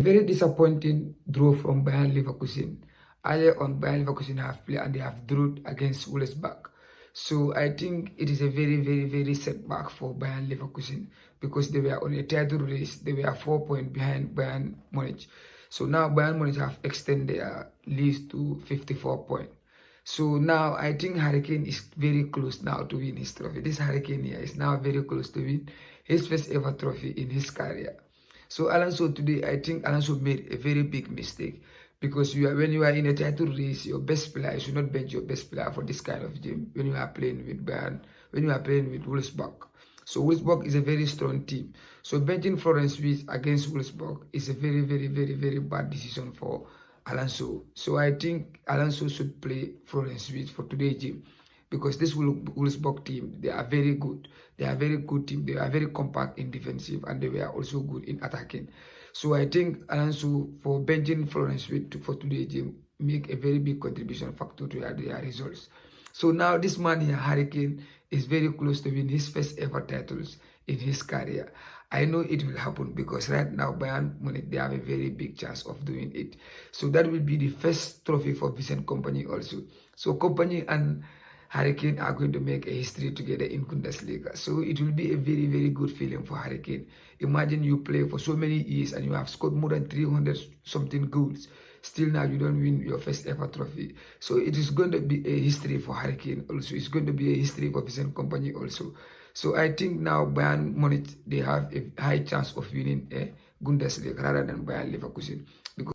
Very disappointing draw from Bayern Leverkusen. Earlier on, Bayern Leverkusen have played and they have drawn against Wolfsburg. So I think it is a very setback for Bayern Leverkusen because they were on a title race. They were 4 points behind Bayern Munich. So now Bayern Munich have extended their lead to 54 points. So now I think Hurricane is very close now to win his trophy. This Hurricane here is now very close to win his first ever trophy in his career. So Alonso today, I think Alonso made a very big mistake because when you are in a title race, your best player, you should not bench your best player for this kind of game when you are playing with Bayern, when you are playing with Wolfsburg. So Wolfsburg is a very strong team. So benching Florence Wirtz against Wolfsburg is a very bad decision for Alonso. So I think Alonso should play Florence Wirtz for today's game because this Wolfsburg team, they are very good. They are very good team. They are very compact in defensive and they were also good in attacking. So I think Alonso for benching Florence Wirtz for today's game make a very big contribution factor to their results. So now this man here, Hurricane, is very close to win his first ever titles in his career. I know it will happen because right now Bayern Munich, they have a very big chance of doing it. So that will be the first trophy for Vincent Kompany also. So Kompany and Hurricane are going to make a history together in Bundesliga. So it will be a very good feeling for Hurricane. Imagine you play for so many years and you have scored more than 300 something goals. Still now you don't win your first ever trophy. So it is going to be a history for Hurricane also. It's going to be a history for Vincent Kompany also. So I think now Bayern Munich, they have a high chance of winning a Bundesliga rather than Bayern Leverkusen. Because